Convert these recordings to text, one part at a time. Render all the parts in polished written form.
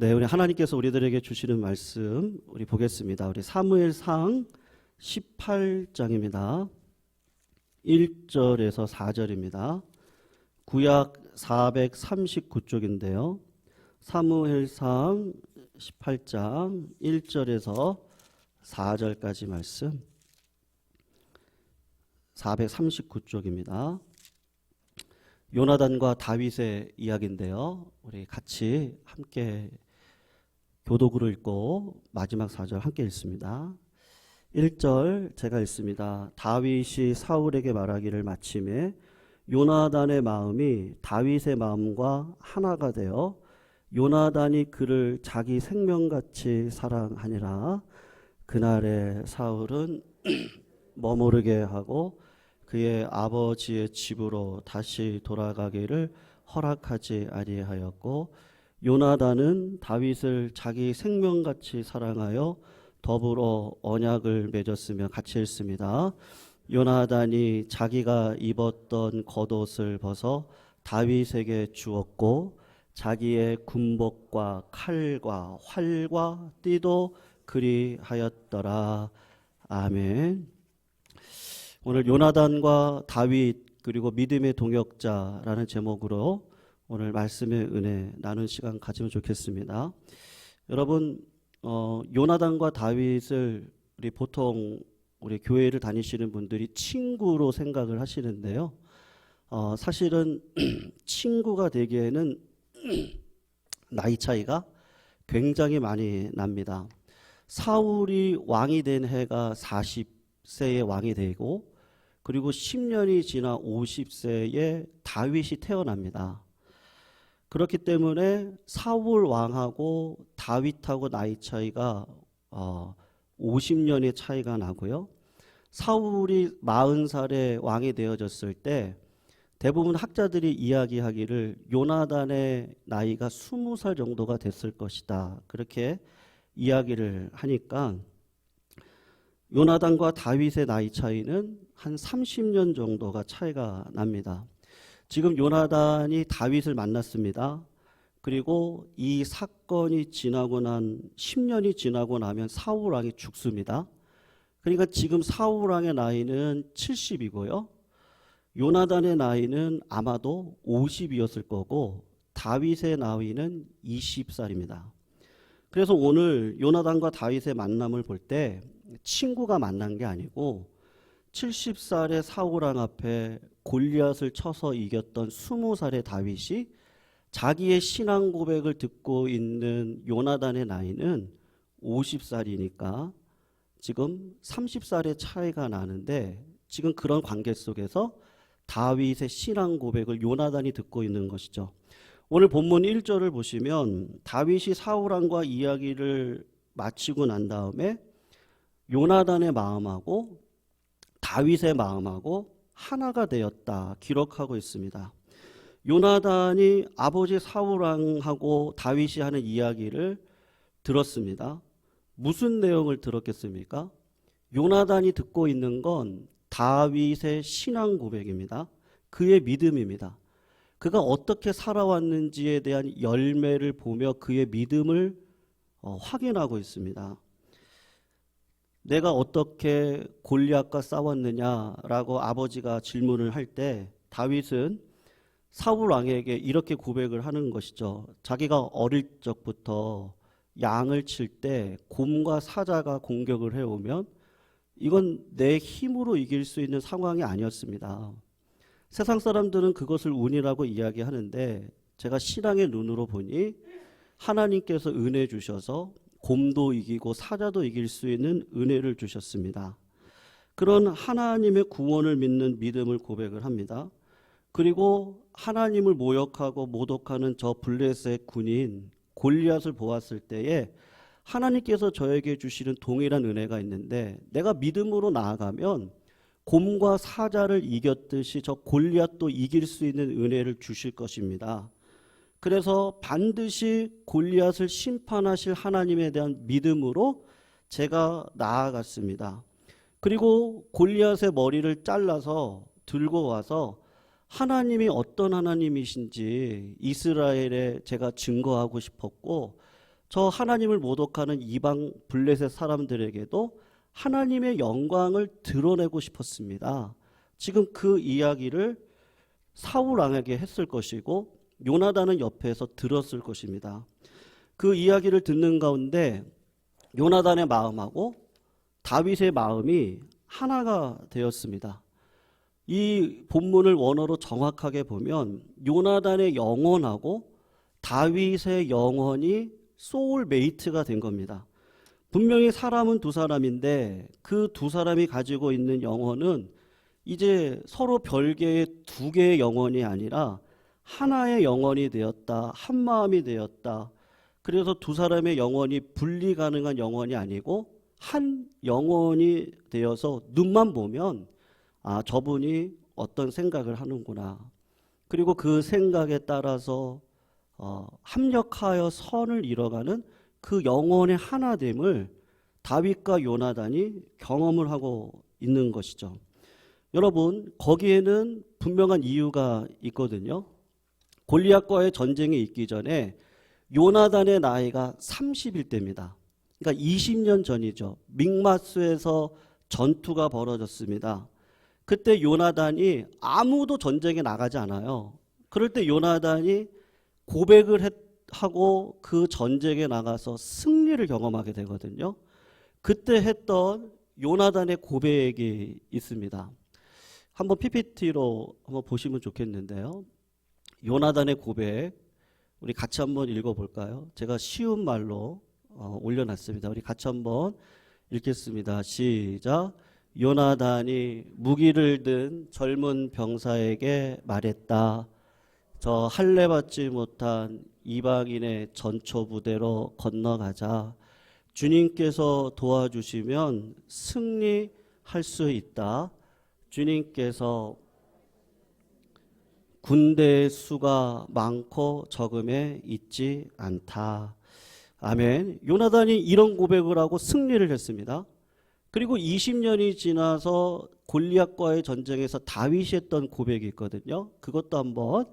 네, 우리 하나님께서 우리들에게 주시는 말씀 우리 보겠습니다. 우리 사무엘상 18장입니다. 1절에서 4절입니다. 구약 439쪽인데요. 사무엘상 18장 1절에서 4절까지 말씀 439쪽입니다. 요나단과 다윗의 이야기인데요. 우리 같이 함께 교독으로 읽고 마지막 4절 함께 읽습니다. 1절 제가 읽습니다. 다윗이 사울에게 말하기를 마침에 요나단의 마음이 다윗의 마음과 하나가 되어 요나단이 그를 자기 생명같이 사랑하니라. 그날에 사울은 머무르게 하고 그의 아버지의 집으로 다시 돌아가기를 허락하지 아니하였고 요나단은 다윗을 자기 생명같이 사랑하여 더불어 언약을 맺었으며 같이 읽습니다. 요나단이 자기가 입었던 겉옷을 벗어 다윗에게 주었고 자기의 군복과 칼과 활과 띠도 그리하였더라. 아멘. 오늘 요나단과 다윗 그리고 믿음의 동역자라는 제목으로 오늘 말씀의 은혜 나눈 시간 가지면 좋겠습니다. 여러분 요나단과 다윗을 보통 우리 교회를 다니시는 분들이 친구로 생각을 하시는데요. 사실은 친구가 되기에는 나이 차이가 굉장히 많이 납니다. 사울이 왕이 된 해가 40세에 왕이 되고 그리고 10년이 지나 50세에 다윗이 태어납니다. 그렇기 때문에 사울 왕하고 다윗하고 나이 차이가 50년의 차이가 나고요. 사울이 40살에 왕이 되어졌을 때 대부분 학자들이 이야기하기를 요나단의 나이가 20살 정도가 됐을 것이다. 그렇게 이야기를 하니까 요나단과 다윗의 나이 차이는 한 30년 정도가 차이가 납니다. 지금 요나단이 다윗을 만났습니다. 그리고 이 사건이 지나고 난 10년이 지나고 나면 사울 왕이 죽습니다. 그러니까 지금 사울 왕의 나이는 70이고요. 요나단의 나이는 아마도 50이었을 거고 다윗의 나이는 20살입니다. 그래서 오늘 요나단과 다윗의 만남을 볼 때 친구가 만난 게 아니고 70살의 사울 왕 앞에 골리앗을 쳐서 이겼던 20살의 다윗이 자기의 신앙 고백을 듣고 있는 요나단의 나이는 50살이니까 지금 30살의 차이가 나는데 지금 그런 관계 속에서 다윗의 신앙 고백을 요나단이 듣고 있는 것이죠. 오늘 본문 1절을 보시면 다윗이 사울 왕과 이야기를 마치고 난 다음에 요나단의 마음하고 다윗의 마음하고 하나가 되었다 기록하고 있습니다. 요나단이 아버지 사울 왕하고 다윗이 하는 이야기를 들었습니다. 무슨 내용을 들었겠습니까? 요나단이 듣고 있는 건 다윗의 신앙 고백입니다. 그의 믿음입니다. 그가 어떻게 살아왔는지에 대한 열매를 보며 그의 믿음을 확인하고 있습니다. 내가 어떻게 골리앗과 싸웠느냐라고 아버지가 질문을 할 때 다윗은 사울 왕에게 이렇게 고백을 하는 것이죠. 자기가 어릴 적부터 양을 칠 때 곰과 사자가 공격을 해오면 이건 내 힘으로 이길 수 있는 상황이 아니었습니다. 세상 사람들은 그것을 운이라고 이야기하는데 제가 신앙의 눈으로 보니 하나님께서 은혜 주셔서 곰도 이기고 사자도 이길 수 있는 은혜를 주셨습니다. 그런 하나님의 구원을 믿는 믿음을 고백을 합니다. 그리고 하나님을 모욕하고 모독하는 저 블레셋 군인 골리앗을 보았을 때에 하나님께서 저에게 주시는 동일한 은혜가 있는데 내가 믿음으로 나아가면 곰과 사자를 이겼듯이 저 골리앗도 이길 수 있는 은혜를 주실 것입니다. 그래서 반드시 골리앗을 심판하실 하나님에 대한 믿음으로 제가 나아갔습니다. 그리고 골리앗의 머리를 잘라서 들고 와서 하나님이 어떤 하나님이신지 이스라엘에 제가 증거하고 싶었고 저 하나님을 모독하는 이방 블레셋 사람들에게도 하나님의 영광을 드러내고 싶었습니다. 지금 그 이야기를 사울 왕에게 했을 것이고 요나단은 옆에서 들었을 것입니다. 그 이야기를 듣는 가운데 요나단의 마음하고 다윗의 마음이 하나가 되었습니다. 이 본문을 원어로 정확하게 보면 요나단의 영혼하고 다윗의 영혼이 소울메이트가 된 겁니다. 분명히 사람은 두 사람인데 그 두 사람이 가지고 있는 영혼은 이제 서로 별개의 두 개의 영혼이 아니라 하나의 영혼이 되었다. 한 마음이 되었다. 그래서 두 사람의 영혼이 분리 가능한 영혼이 아니고 한 영혼이 되어서 눈만 보면 아, 저분이 어떤 생각을 하는구나. 그리고 그 생각에 따라서 합력하여 선을 이뤄가는 그 영혼의 하나됨을 다윗과 요나단이 경험을 하고 있는 것이죠. 여러분, 거기에는 분명한 이유가 있거든요. 골리앗과의 전쟁이 있기 전에 요나단의 나이가 30일 때입니다. 그러니까 20년 전이죠. 믹마스에서 전투가 벌어졌습니다. 그때 요나단이 아무도 전쟁에 나가지 않아요. 그럴 때 요나단이 고백을 하고 그 전쟁에 나가서 승리를 경험하게 되거든요. 그때 했던 요나단의 고백이 있습니다. 한번 PPT로 한번 보시면 좋겠는데요. 요나단의 고백, 우리 같이 한번 읽어볼까요? 제가 쉬운 말로 올려놨습니다. 우리 같이 한번 읽겠습니다. 시작. 요나단이 무기를 든 젊은 병사에게 말했다. 저 할례 받지 못한 이방인의 전초 부대로 건너가자. 주님께서 도와주시면 승리할 수 있다. 주님께서 군대의 수가 많고 적음에 있지 않다. 아멘. 요나단이 이런 고백을 하고 승리를 했습니다. 그리고 20년이 지나서 골리앗과의 전쟁에서 다윗이 했던 고백이 있거든요. 그것도 한번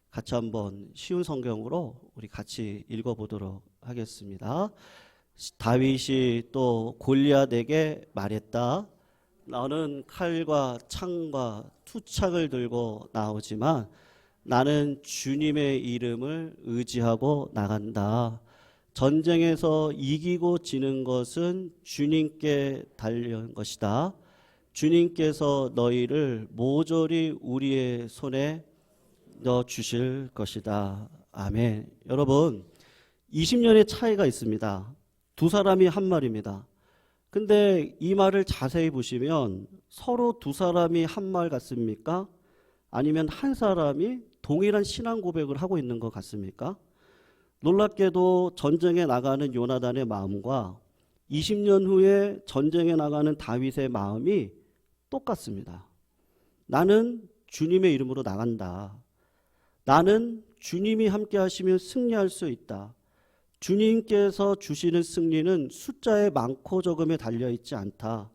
같이 한번 쉬운 성경으로 우리 같이 읽어보도록 하겠습니다. 다윗이 또 골리앗에게 말했다. 너는 칼과 창과 투창을 들고 나오지만 나는 주님의 이름을 의지하고 나간다. 전쟁에서 이기고 지는 것은 주님께 달린 것이다. 주님께서 너희를 모조리 우리의 손에 넣어 주실 것이다. 아멘. 여러분, 20년의 차이가 있습니다. 두 사람이 한 말입니다. 근데 이 말을 자세히 보시면 서로 두 사람이 한 말 같습니까? 아니면 한 사람이 동일한 신앙 고백을 하고 있는 것 같습니까? 놀랍게도 전쟁에 나가는 요나단의 마음과 20년 후에 전쟁에 나가는 다윗의 마음이 똑같습니다. 나는 주님의 이름으로 나간다. 나는 주님이 함께 하시면 승리할 수 있다. 주님께서 주시는 승리는 숫자의 많고 적음에 달려있지 않다.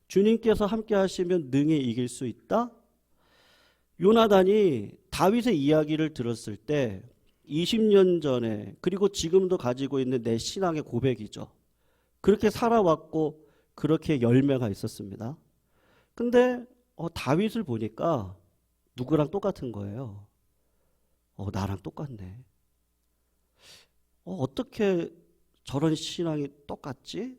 주님께서 함께 하시면 능히 이길 수 있다. 요나단이 다윗의 이야기를 들었을 때 20년 전에 그리고 지금도 가지고 있는 내 신앙의 고백이죠. 그렇게 살아왔고 그렇게 열매가 있었습니다. 근데 다윗을 보니까 누구랑 똑같은 거예요. 나랑 똑같네. 어떻게 저런 신앙이 똑같지?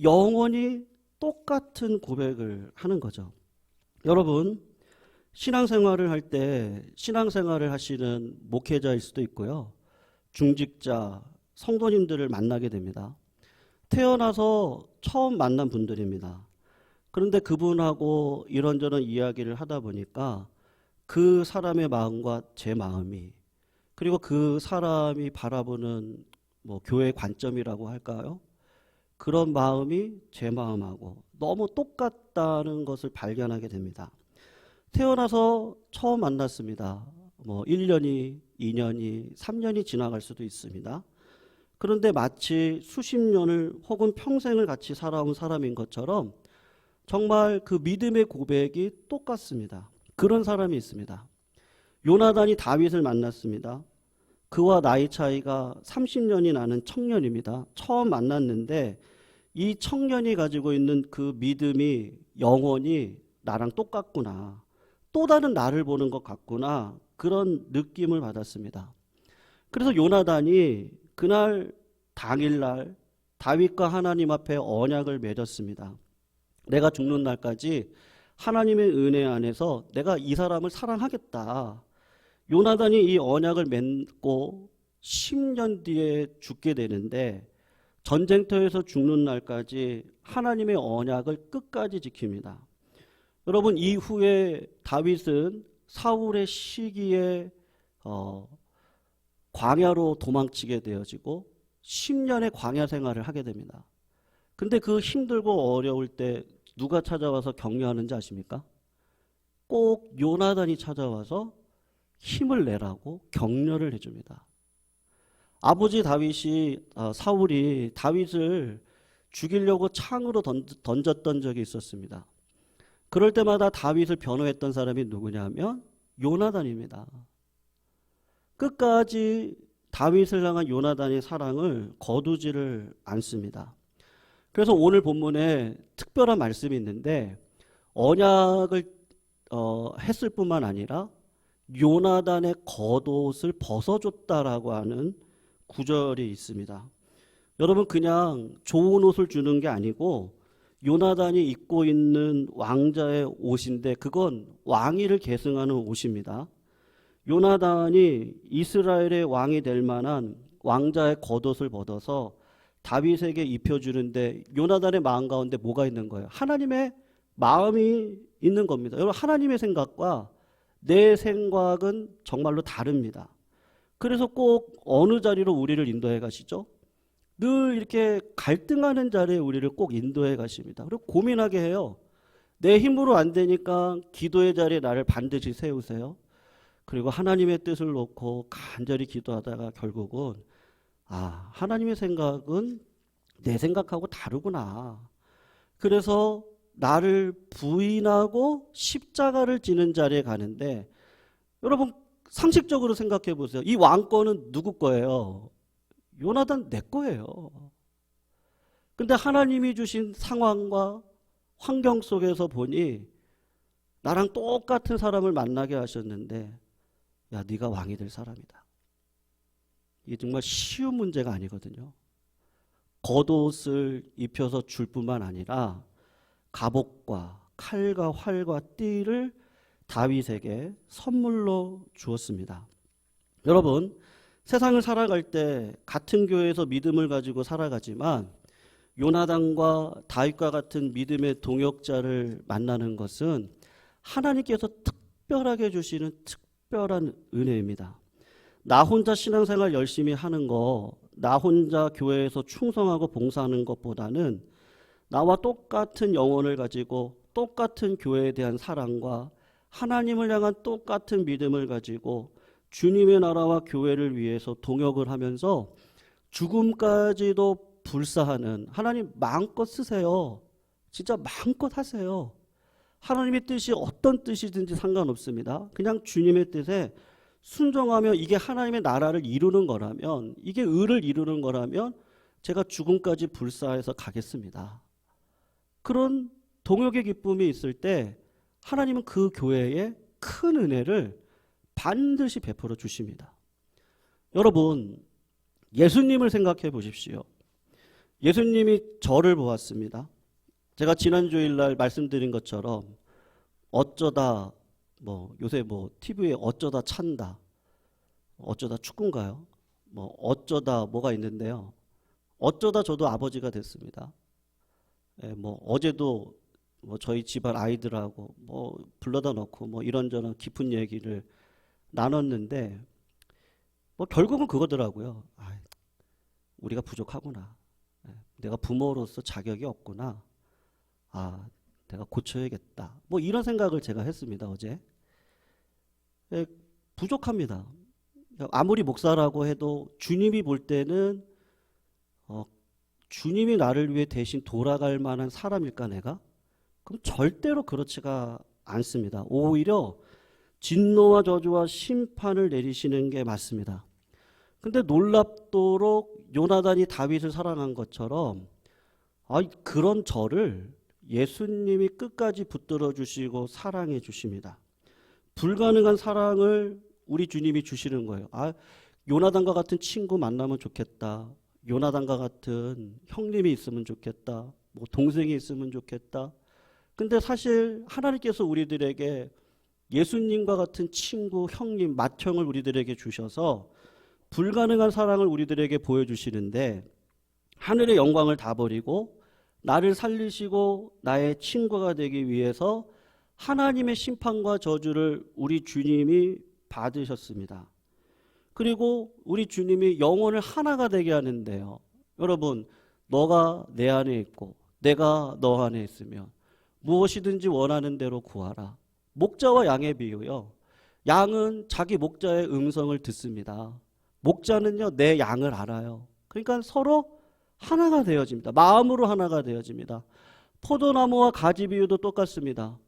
영원히 똑같은 고백을 하는 거죠. 여러분, 신앙생활을 할 때 신앙생활을 하시는 목회자일 수도 있고요. 중직자, 성도님들을 만나게 됩니다. 태어나서 처음 만난 분들입니다. 그런데 그분하고 이런저런 이야기를 하다 보니까 그 사람의 마음과 제 마음이 그리고 그 사람이 바라보는 교회 관점이라고 할까요? 그런 마음이 제 마음하고 너무 똑같다는 것을 발견하게 됩니다. 태어나서 처음 만났습니다. 1년이, 2년이, 3년이 지나갈 수도 있습니다. 그런데 마치 수십 년을 혹은 평생을 같이 살아온 사람인 것처럼 정말 그 믿음의 고백이 똑같습니다. 그런 사람이 있습니다. 요나단이 다윗을 만났습니다. 그와 나이 차이가 30년이 나는 청년입니다. 처음 만났는데 이 청년이 가지고 있는 그 믿음이 영원히 나랑 똑같구나. 또 다른 나를 보는 것 같구나. 그런 느낌을 받았습니다. 그래서 요나단이 그날 당일날 다윗과 하나님 앞에 언약을 맺었습니다. 내가 죽는 날까지 하나님의 은혜 안에서 내가 이 사람을 사랑하겠다. 요나단이 이 언약을 맺고 10년 뒤에 죽게 되는데 전쟁터에서 죽는 날까지 하나님의 언약을 끝까지 지킵니다. 여러분, 이후에 다윗은 사울의 시기에 광야로 도망치게 되어지고 10년의 광야 생활을 하게 됩니다. 근데 그 힘들고 어려울 때 누가 찾아와서 격려하는지 아십니까? 꼭 요나단이 찾아와서 힘을 내라고 격려를 해줍니다. 아버지 다윗이 사울이 다윗을 죽이려고 창으로 던졌던 적이 있었습니다. 그럴 때마다 다윗을 변호했던 사람이 누구냐면 요나단입니다. 끝까지 다윗을 향한 요나단의 사랑을 거두지를 않습니다. 그래서 오늘 본문에 특별한 말씀이 있는데 언약을 했을 뿐만 아니라 요나단의 겉옷을 벗어줬다라고 하는 구절이 있습니다. 여러분, 그냥 좋은 옷을 주는 게 아니고 요나단이 입고 있는 왕자의 옷인데 그건 왕위를 계승하는 옷입니다. 요나단이 이스라엘의 왕이 될 만한 왕자의 겉옷을 벗어서 다윗에게 입혀주는데 요나단의 마음 가운데 뭐가 있는 거예요? 하나님의 마음이 있는 겁니다. 여러분, 하나님의 생각과 내 생각은 정말로 다릅니다. 그래서 꼭 어느 자리로 우리를 인도해 가시죠? 늘 이렇게 갈등하는 자리에 우리를 꼭 인도해 가십니다. 그리고 고민하게 해요. 내 힘으로 안 되니까 기도의 자리에 나를 반드시 세우세요. 그리고 하나님의 뜻을 놓고 간절히 기도하다가 결국은 하나님의 생각은 내 생각하고 다르구나. 그래서 나를 부인하고 십자가를 지는 자리에 가는데 여러분, 상식적으로 생각해 보세요. 이 왕권은 누구 거예요? 요나단 내 거예요. 근데 하나님이 주신 상황과 환경 속에서 보니 나랑 똑같은 사람을 만나게 하셨는데 야, 네가 왕이 될 사람이다. 이게 정말 쉬운 문제가 아니거든요. 겉옷을 입혀서 줄 뿐만 아니라 갑옷과 칼과 활과 띠를 다윗에게 선물로 주었습니다. 여러분, 세상을 살아갈 때 같은 교회에서 믿음을 가지고 살아가지만 요나단과 다윗과 같은 믿음의 동역자를 만나는 것은 하나님께서 특별하게 주시는 특별한 은혜입니다. 나 혼자 신앙생활 열심히 하는 거, 나 혼자 교회에서 충성하고 봉사하는 것보다는 나와 똑같은 영혼을 가지고 똑같은 교회에 대한 사랑과 하나님을 향한 똑같은 믿음을 가지고 주님의 나라와 교회를 위해서 동역을 하면서 죽음까지도 불사하는, 하나님 마음껏 쓰세요. 진짜 마음껏 하세요. 하나님의 뜻이 어떤 뜻이든지 상관없습니다. 그냥 주님의 뜻에 순종하며 이게 하나님의 나라를 이루는 거라면, 이게 의를 이루는 거라면 제가 죽음까지 불사해서 가겠습니다. 그런 동역의 기쁨이 있을 때 하나님은 그 교회에 큰 은혜를 반드시 베풀어 주십니다. 여러분, 예수님을 생각해 보십시오. 예수님이 저를 보았습니다. 제가 지난 주일날 말씀드린 것처럼 어쩌다 요새 TV에 어쩌다 찬다, 어쩌다 축구인가요? 어쩌다 뭐가 있는데요. 어쩌다 저도 아버지가 됐습니다. 어제도 저희 집안 아이들하고 불러다 놓고 이런저런 깊은 얘기를 나눴는데 결국은 그거더라고요. 우리가 부족하구나. 내가 부모로서 자격이 없구나. 내가 고쳐야겠다. 이런 생각을 제가 했습니다, 어제. 부족합니다. 아무리 목사라고 해도 주님이 볼 때는 주님이 나를 위해 대신 돌아갈 만한 사람일까 내가? 그럼 절대로 그렇지가 않습니다. 오히려 진노와 저주와 심판을 내리시는 게 맞습니다. 근데 놀랍도록 요나단이 다윗을 사랑한 것처럼 그런 저를 예수님이 끝까지 붙들어 주시고 사랑해 주십니다. 불가능한 사랑을 우리 주님이 주시는 거예요. 요나단과 같은 친구 만나면 좋겠다. 요나단과 같은 형님이 있으면 좋겠다. 뭐 동생이 있으면 좋겠다. 근데 사실 하나님께서 우리들에게 예수님과 같은 친구, 형님, 맏형을 우리들에게 주셔서 불가능한 사랑을 우리들에게 보여주시는데 하늘의 영광을 다 버리고 나를 살리시고 나의 친구가 되기 위해서 하나님의 심판과 저주를 우리 주님이 받으셨습니다. 그리고 우리 주님이 영혼을 하나가 되게 하는데요. 여러분, 너가 내 안에 있고 내가 너 안에 있으면 무엇이든지 원하는 대로 구하라. 목자와 양의 비유요. 양은 자기 목자의 음성을 듣습니다. 목자는요, 내 양을 알아요. 그러니까 서로 하나가 되어집니다. 마음으로 하나가 되어집니다. 포도나무와 가지 비유도 똑같습니다.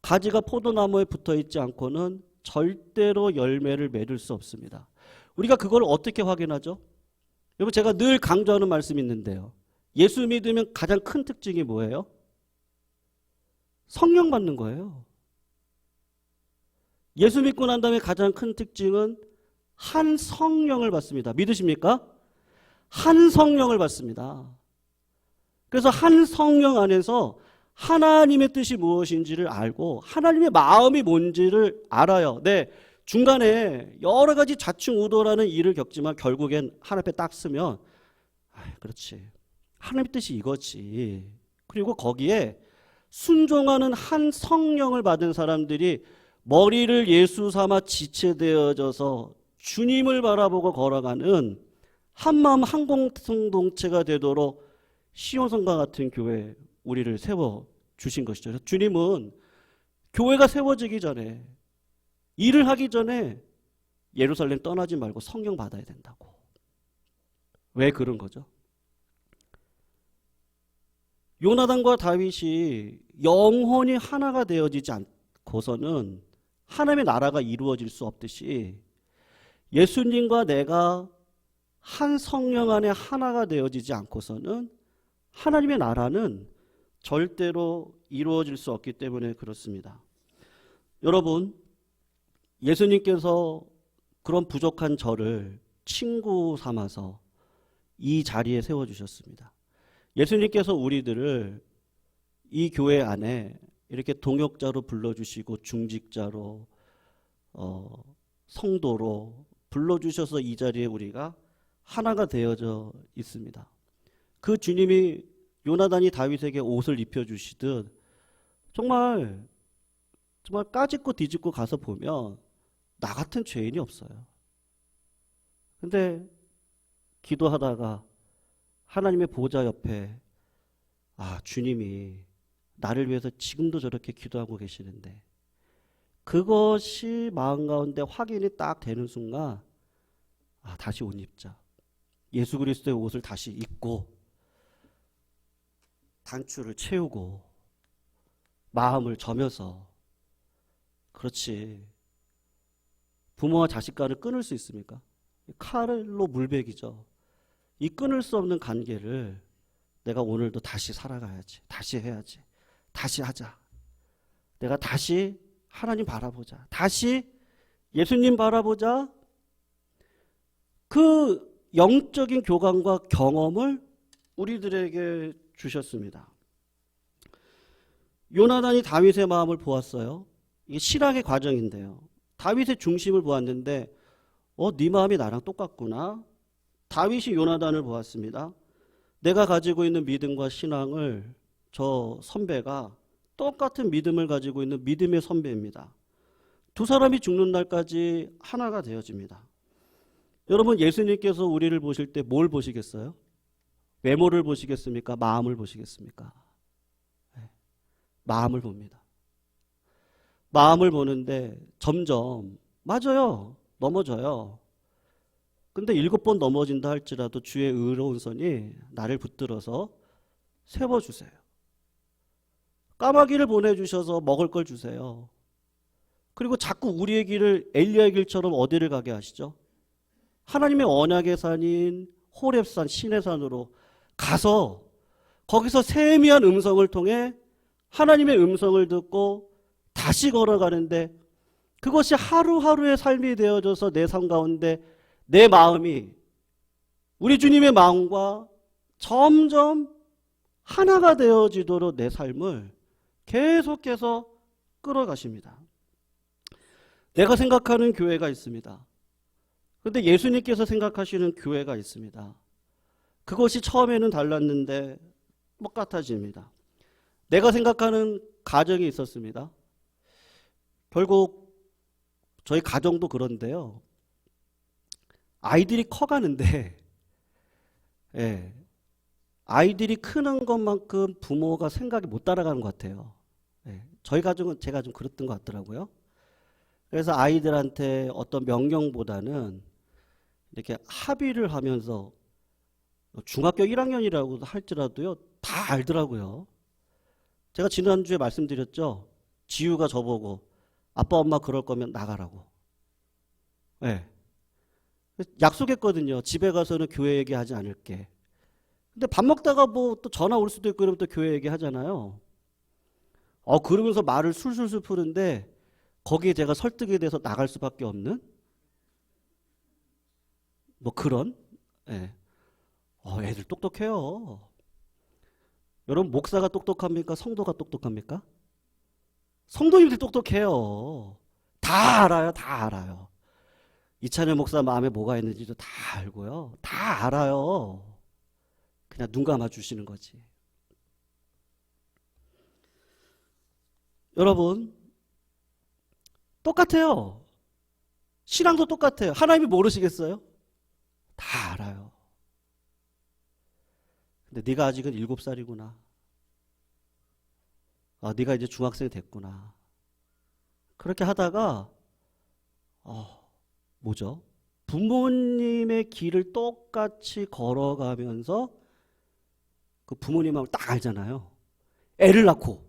가지가 포도나무에 붙어 있지 않고는 절대로 열매를 맺을 수 없습니다. 우리가 그걸 어떻게 확인하죠? 여러분, 제가 늘 강조하는 말씀이 있는데요. 예수 믿으면 가장 큰 특징이 뭐예요? 성령 받는 거예요. 예수 믿고 난 다음에 가장 큰 특징은 한 성령을 받습니다. 믿으십니까? 한 성령을 받습니다. 그래서 한 성령 안에서 하나님의 뜻이 무엇인지를 알고 하나님의 마음이 뭔지를 알아요. 네, 중간에 여러 가지 좌충우돌하는 일을 겪지만 결국엔 하나님 앞에 딱 쓰면 그렇지, 하나님의 뜻이 이거지. 그리고 거기에 순종하는 한 성령을 받은 사람들이 머리를 예수 삼아 지체되어져서 주님을 바라보고 걸어가는 한마음 한 공동체가 되도록 시온성과 같은 교회 우리를 세워주신 것이죠. 주님은 교회가 세워지기 전에, 일을 하기 전에 예루살렘 떠나지 말고 성령 받아야 된다고. 왜 그런 거죠? 요나단과 다윗이 영혼이 하나가 되어지지 않고서는 하나님의 나라가 이루어질 수 없듯이 예수님과 내가 한 성령 안에 하나가 되어지지 않고서는 하나님의 나라는 절대로 이루어질 수 없기 때문에 그렇습니다. 여러분, 예수님께서 그런 부족한 저를 친구 삼아서 이 자리에 세워주셨습니다. 예수님께서 우리들을 이 교회 안에 이렇게 동역자로 불러주시고 중직자로 성도로 불러주셔서 이 자리에 우리가 하나가 되어져 있습니다. 그 주님이 요나단이 다윗에게 옷을 입혀주시듯 정말 까짓고 뒤집고 가서 보면 나 같은 죄인이 없어요. 근데 기도하다가 하나님의 보좌 옆에 주님이 나를 위해서 지금도 저렇게 기도하고 계시는데 그것이 마음 가운데 확인이 딱 되는 순간 다시 옷 입자. 예수 그리스도의 옷을 다시 입고 단추를 채우고 마음을 점여서 그렇지. 부모와 자식 간을 끊을 수 있습니까? 칼로 물베기죠. 이 끊을 수 없는 관계를 내가 오늘도 다시 살아가야지. 다시 해야지. 다시 하자. 내가 다시 하나님 바라보자. 다시 예수님 바라보자. 그 영적인 교감과 경험을 우리들에게 주셨습니다. 요나단이 다윗의 마음을 보았어요. 이게 실학의 과정인데요. 다윗의 중심을 보았는데 네 마음이 나랑 똑같구나. 다윗이 요나단을 보았습니다. 내가 가지고 있는 믿음과 신앙을 저 선배가 똑같은 믿음을 가지고 있는 믿음의 선배입니다. 두 사람이 죽는 날까지 하나가 되어집니다. 여러분, 예수님께서 우리를 보실 때 뭘 보시겠어요? 외모를 보시겠습니까? 마음을 보시겠습니까? 마음을 봅니다. 마음을 보는데 점점 맞아요. 넘어져요. 근데 7번 넘어진다 할지라도 주의 의로운 손이 나를 붙들어서 세워주세요. 까마귀를 보내주셔서 먹을 걸 주세요. 그리고 자꾸 우리의 길을 엘리야의 길처럼 어디를 가게 하시죠? 하나님의 언약의 산인 호렙산 시내산으로 가서 거기서 세미한 음성을 통해 하나님의 음성을 듣고 다시 걸어가는데 그것이 하루하루의 삶이 되어져서 내 삶 가운데 내 마음이 우리 주님의 마음과 점점 하나가 되어지도록 내 삶을 계속해서 끌어가십니다. 내가 생각하는 교회가 있습니다. 그런데 예수님께서 생각하시는 교회가 있습니다. 그것이 처음에는 달랐는데 똑같아집니다. 내가 생각하는 가정이 있었습니다. 결국 저희 가정도 그런데요. 아이들이 커가는데 아이들이 크는 것만큼 부모가 생각이 못 따라가는 것 같아요. 저희 가정은 제가 좀 그랬던 것 같더라고요. 그래서 아이들한테 어떤 명령보다는 이렇게 합의를 하면서 중학교 1학년이라고 할지라도요, 다 알더라고요. 제가 지난주에 말씀드렸죠. 지우가 저보고 아빠 엄마 그럴 거면 나가라고. 약속했거든요. 집에 가서는 교회 얘기하지 않을게. 근데 밥 먹다가 뭐 또 전화 올 수도 있고 이러면 또 교회 얘기하잖아요. 그러면서 말을 술술술 푸는데 거기에 제가 설득이 돼서 나갈 수밖에 없는 뭐 그런 애들 똑똑해요. 여러분 목사가 똑똑합니까? 성도가 똑똑합니까? 성도님들 똑똑해요. 다 알아요. 다 알아요. 이찬열 목사 마음에 뭐가 있는지도 다 알고요. 다 알아요. 그냥 눈 감아 주시는 거지. 여러분 똑같아요. 신앙도 똑같아요. 하나님이 모르시겠어요? 다 알아요. 근데 네가 아직은 7살이구나. 네가 이제 중학생이 됐구나. 그렇게 하다가 뭐죠? 부모님의 길을 똑같이 걸어가면서 그 부모님 마음을 딱 알잖아요. 애를 낳고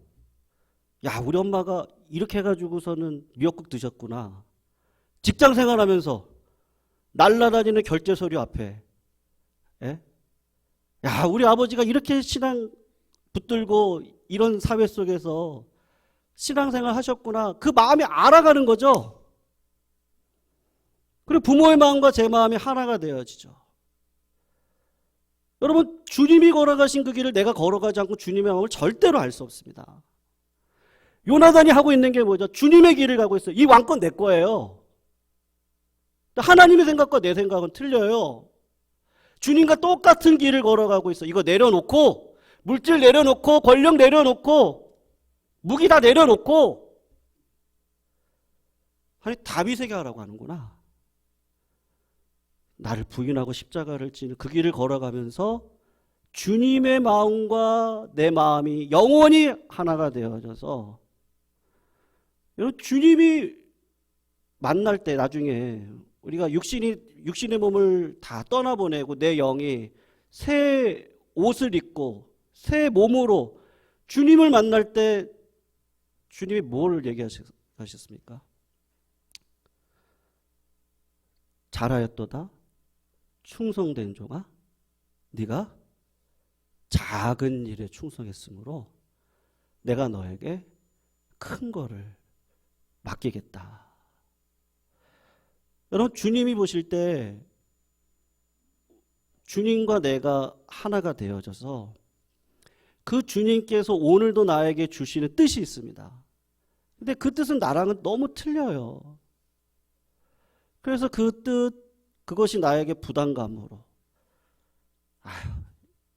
야 우리 엄마가 이렇게 해가지고서는 미역국 드셨구나. 직장 생활하면서 날라다니는 결제 서류 앞에 야 우리 아버지가 이렇게 신앙 붙들고 이런 사회 속에서 신앙생활 하셨구나. 그 마음이 알아가는 거죠. 그리고 부모의 마음과 제 마음이 하나가 되어지죠. 여러분 주님이 걸어가신 그 길을 내가 걸어가지 않고 주님의 마음을 절대로 알 수 없습니다. 요나단이 하고 있는 게 뭐죠? 주님의 길을 가고 있어요. 이 왕권 내 거예요. 하나님의 생각과 내 생각은 틀려요. 주님과 똑같은 길을 걸어가고 있어. 이거 내려놓고 물질 내려놓고 권력 내려놓고 무기 다 내려놓고 아니 다윗에게 하라고 하는구나. 나를 부인하고 십자가를 지는 그 길을 걸어가면서 주님의 마음과 내 마음이 영원히 하나가 되어져서 여러분 주님이 만날 때 나중에 우리가 육신의 몸을 다 떠나보내고 내 영이 새 옷을 입고 새 몸으로 주님을 만날 때 주님이 뭘 얘기하셨습니까? 잘하였도다 충성된 종아 네가 작은 일에 충성했으므로 내가 너에게 큰 거를 맡기겠다. 여러분 주님이 보실 때 주님과 내가 하나가 되어져서 그 주님께서 오늘도 나에게 주시는 뜻이 있습니다. 근데 그 뜻은 나랑은 너무 틀려요. 그래서 그 뜻, 그것이 나에게 부담감으로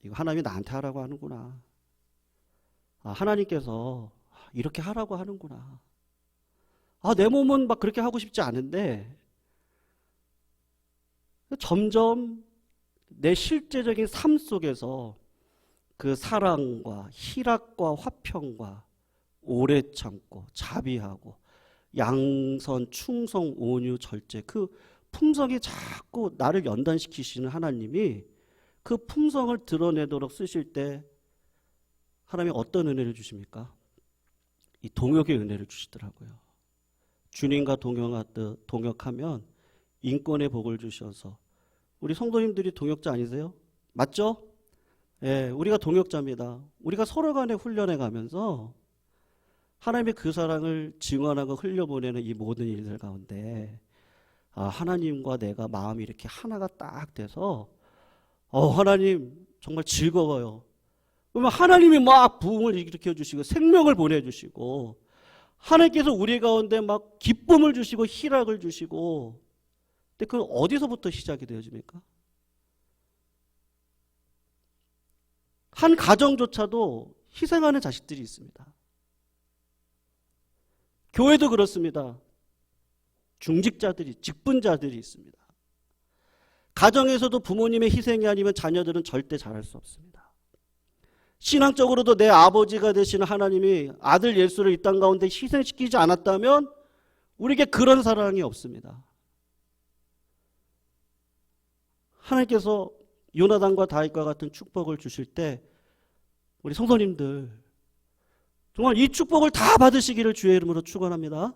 이거 하나님이 나한테 하라고 하는구나. 하나님께서 이렇게 하라고 하는구나. 내 몸은 막 그렇게 하고 싶지 않은데 점점 내 실제적인 삶 속에서 그 사랑과 희락과 화평과 오래 참고 자비하고 양선, 충성, 온유, 절제 그 품성이 자꾸 나를 연단시키시는 하나님이 그 품성을 드러내도록 쓰실 때 하나님이 어떤 은혜를 주십니까? 이 동역의 은혜를 주시더라고요. 주님과 동역하면 인권의 복을 주셔서 우리 성도님들이 동역자 아니세요? 맞죠? 예, 우리가 동역자입니다. 우리가 서로 간에 훈련해 가면서 하나님의 그 사랑을 증언하고 흘려보내는 이 모든 일들 가운데 하나님과 내가 마음이 이렇게 하나가 딱 돼서 하나님 정말 즐거워요. 그러면 하나님이 막 부흥을 일으켜 주시고 생명을 보내주시고 하나님께서 우리 가운데 막 기쁨을 주시고 희락을 주시고 근데 그건 어디서부터 시작이 되어집니까? 한 가정조차도 희생하는 자식들이 있습니다. 교회도 그렇습니다. 중직자들이, 직분자들이 있습니다. 가정에서도 부모님의 희생이 아니면 자녀들은 절대 잘할 수 없습니다. 신앙적으로도 내 아버지가 되시는 하나님이 아들 예수를 이 땅 가운데 희생시키지 않았다면 우리에게 그런 사랑이 없습니다. 하나님께서 요나단과 다윗과 같은 축복을 주실 때 우리 성도님들 정말 이 축복을 다 받으시기를 주의 이름으로 축원합니다.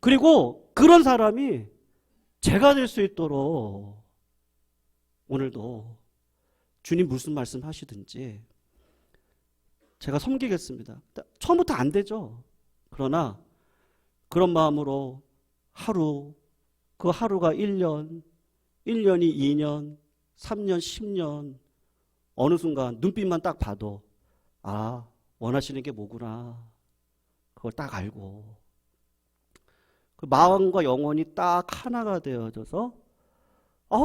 그리고 그런 사람이 제가 될 수 있도록 오늘도 주님 무슨 말씀 하시든지 제가 섬기겠습니다. 처음부터 안 되죠. 그러나 그런 마음으로 그 하루가 1년, 1년이 2년, 3년, 10년 어느 순간 눈빛만 딱 봐도 원하시는 게 뭐구나. 그걸 딱 알고 그 마음과 영혼이 딱 하나가 되어져서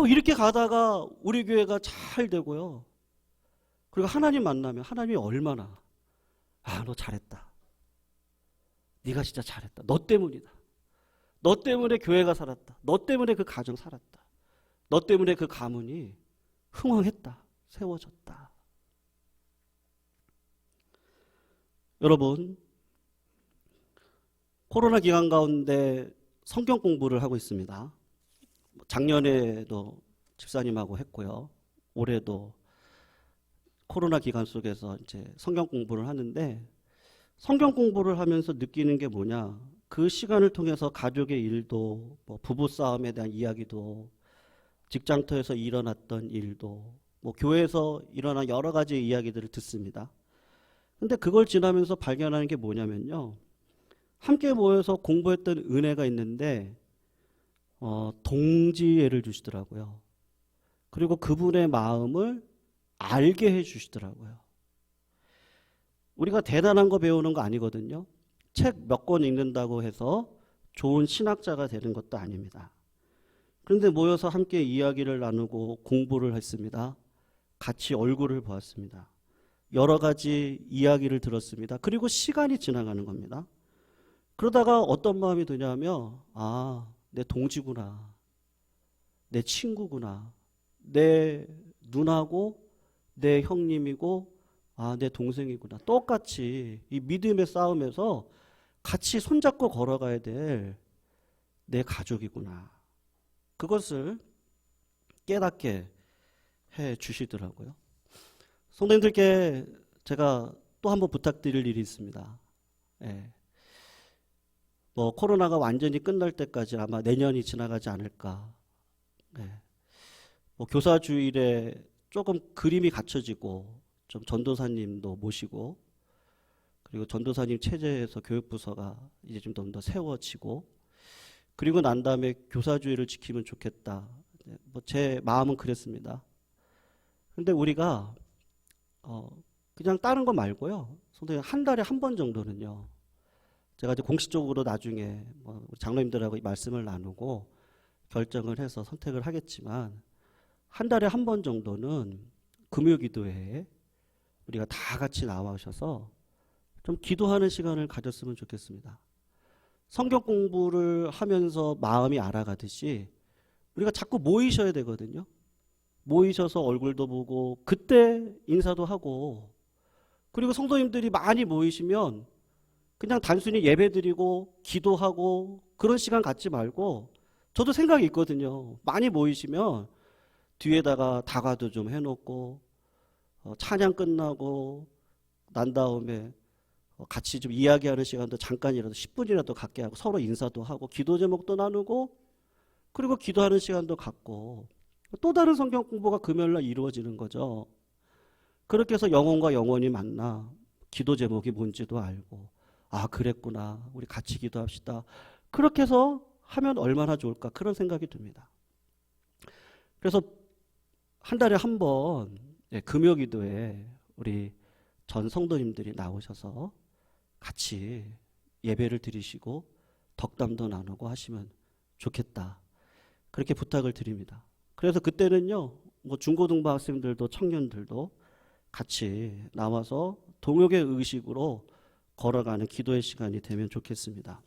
이렇게 가다가 우리 교회가 잘 되고요. 그리고 하나님 만나면 하나님이 얼마나 너 잘했다. 네가 진짜 잘했다. 너 때문이다. 너 때문에 교회가 살았다. 너 때문에 그 가정 살았다. 너 때문에 그 가문이 흥왕했다. 세워졌다. 여러분, 코로나 기간 가운데 성경 공부를 하고 있습니다. 작년에도 집사님하고 했고요. 올해도 코로나 기간 속에서 이제 성경 공부를 하는데 성경 공부를 하면서 느끼는 게 뭐냐? 그 시간을 통해서 가족의 일도, 부부 싸움에 대한 이야기도, 직장터에서 일어났던 일도, 교회에서 일어난 여러 가지 이야기들을 듣습니다. 근데 그걸 지나면서 발견하는 게 뭐냐면요. 함께 모여서 공부했던 은혜가 있는데 동지애를 주시더라고요. 그리고 그분의 마음을 알게 해주시더라고요. 우리가 대단한 거 배우는 거 아니거든요. 책 몇 권 읽는다고 해서 좋은 신학자가 되는 것도 아닙니다. 그런데 모여서 함께 이야기를 나누고 공부를 했습니다. 같이 얼굴을 보았습니다. 여러 가지 이야기를 들었습니다. 그리고 시간이 지나가는 겁니다. 그러다가 어떤 마음이 드냐면 내 동지구나. 내 친구구나. 내 누나고 내 형님이고 내 동생이구나. 똑같이 이 믿음의 싸움에서 같이 손잡고 걸어가야 될 내 가족이구나. 그것을 깨닫게 해 주시더라고요. 성도님들께 제가 또 한번 부탁드릴 일이 있습니다. 코로나가 완전히 끝날 때까지 아마 내년이 지나가지 않을까. 교사주일에 조금 그림이 갖춰지고 좀 전도사님도 모시고 그리고 전도사님 체제에서 교육부서가 이제 좀 더 세워지고 그리고 난 다음에 교사주의를 지키면 좋겠다. 제 마음은 그랬습니다. 근데 우리가 그냥 다른 거 말고요. 선생님 한 달에 한 번 정도는요. 제가 이제 공식적으로 나중에 장로님들하고 말씀을 나누고 결정을 해서 선택을 하겠지만 한 달에 한 번 정도는 금요기도회에 우리가 다 같이 나와셔서 좀 기도하는 시간을 가졌으면 좋겠습니다. 성경 공부를 하면서 마음이 알아가듯이 우리가 자꾸 모이셔야 되거든요. 모이셔서 얼굴도 보고 그때 인사도 하고 그리고 성도님들이 많이 모이시면 그냥 단순히 예배드리고 기도하고 그런 시간 갖지 말고 저도 생각이 있거든요. 많이 모이시면 뒤에다가 다과도 좀 해놓고 찬양 끝나고 난 다음에 같이 좀 이야기하는 시간도 잠깐이라도 10분이라도 갖게 하고 서로 인사도 하고 기도 제목도 나누고 그리고 기도하는 시간도 갖고 또 다른 성경 공부가 금요일날 이루어지는 거죠. 그렇게 해서 영혼과 영혼이 만나 기도 제목이 뭔지도 알고, 아 그랬구나, 우리 같이 기도합시다. 그렇게 해서 하면 얼마나 좋을까, 그런 생각이 듭니다. 그래서 한 달에 한 번 금요 기도에 우리 전 성도님들이 나오셔서 같이 예배를 드리시고 덕담도 나누고 하시면 좋겠다, 그렇게 부탁을 드립니다. 그래서 그때는요, 뭐 중고등부 학생들도 청년들도 같이 나와서 동역의 의식으로 걸어가는 기도의 시간이 되면 좋겠습니다.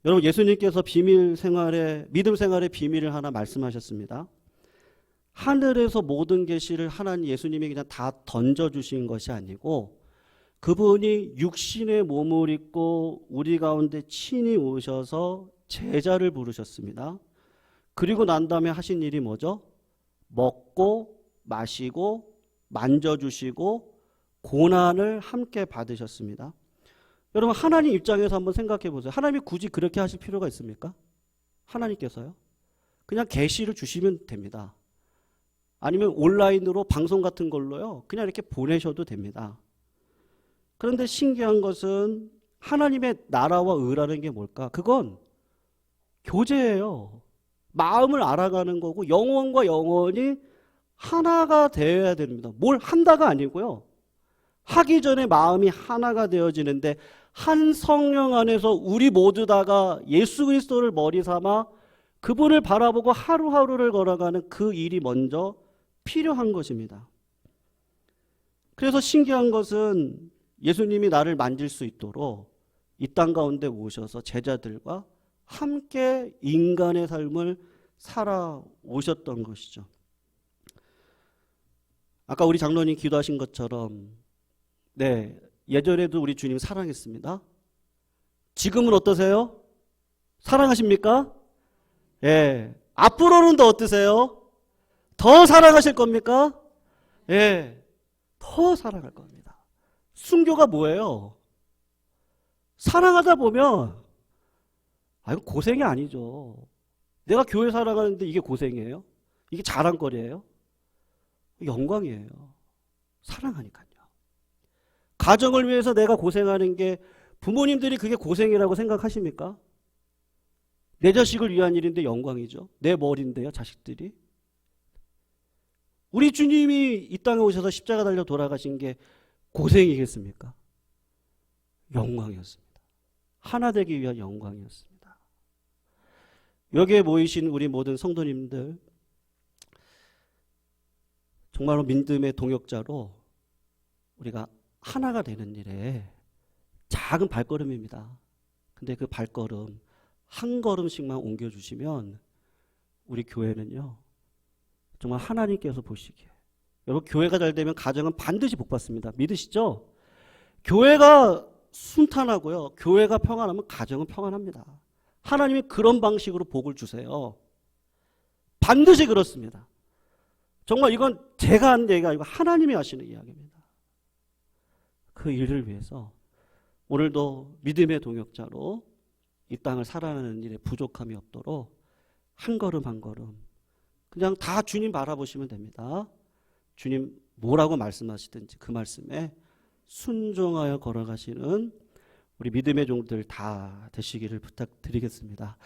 여러분, 예수님께서 비밀 생활의, 믿음 생활의 비밀을 하나 말씀하셨습니다. 하늘에서 모든 계시를 하나님 예수님이 그냥 다 던져주신 것이 아니고, 그분이 육신의 몸을 입고 우리 가운데 친히 오셔서 제자를 부르셨습니다. 그리고 난 다음에 하신 일이 뭐죠? 먹고 마시고 만져주시고 고난을 함께 받으셨습니다. 여러분, 하나님 입장에서 한번 생각해 보세요. 하나님이 굳이 그렇게 하실 필요가 있습니까? 하나님께서요? 그냥 계시를 주시면 됩니다. 아니면 온라인으로 방송 같은 걸로요, 그냥 이렇게 보내셔도 됩니다. 그런데 신기한 것은 하나님의 나라와 의라는 게 뭘까? 그건 교제예요. 마음을 알아가는 거고, 영혼과 영혼이 하나가 되어야 됩니다. 뭘 한다가 아니고요, 하기 전에 마음이 하나가 되어지는데, 한 성령 안에서 우리 모두 다가 예수 그리스도를 머리 삼아 그분을 바라보고 하루하루를 걸어가는 그 일이 먼저 필요한 것입니다. 그래서 신기한 것은 예수님이 나를 만질 수 있도록 이 땅 가운데 오셔서 제자들과 함께 인간의 삶을 살아오셨던 것이죠. 아까 우리 장로님 기도하신 것처럼, 네, 예전에도 우리 주님 사랑했습니다. 지금은 어떠세요? 사랑하십니까? 예. 앞으로는 더 어떠세요? 더 사랑하실 겁니까? 예. 더 사랑할 겁니다. 순교가 뭐예요? 사랑하다 보면, 이거 고생이 아니죠. 내가 교회 살아가는데 이게 고생이에요? 이게 자랑거리예요? 영광이에요. 사랑하니까요. 가정을 위해서 내가 고생하는 게, 부모님들이 그게 고생이라고 생각하십니까? 내 자식을 위한 일인데 영광이죠. 내 머리인데요, 자식들이. 우리 주님이 이 땅에 오셔서 십자가 달려 돌아가신 게 고생이겠습니까? 영광이었습니다. 하나 되기 위한 영광이었습니다. 여기에 모이신 우리 모든 성도님들, 정말로 믿음의 동역자로 우리가 하나가 되는 일에 작은 발걸음입니다. 근데 그 발걸음 한 걸음씩만 옮겨주시면 우리 교회는요, 정말 하나님께서 보시기에, 여러분, 교회가 잘 되면 가정은 반드시 복받습니다. 믿으시죠? 교회가 순탄하고요, 교회가 평안하면 가정은 평안합니다. 하나님이 그런 방식으로 복을 주세요. 반드시 그렇습니다. 정말 이건 제가 하는 얘기가 아니고 하나님이 하시는 이야기입니다. 그 일을 위해서 오늘도 믿음의 동역자로 이 땅을 살아가는 일에 부족함이 없도록 한 걸음 한 걸음 그냥 다 주님 바라보시면 됩니다. 주님 뭐라고 말씀하시든지 그 말씀에 순종하여 걸어가시는 우리 믿음의 종들 다 되시기를 부탁드리겠습니다.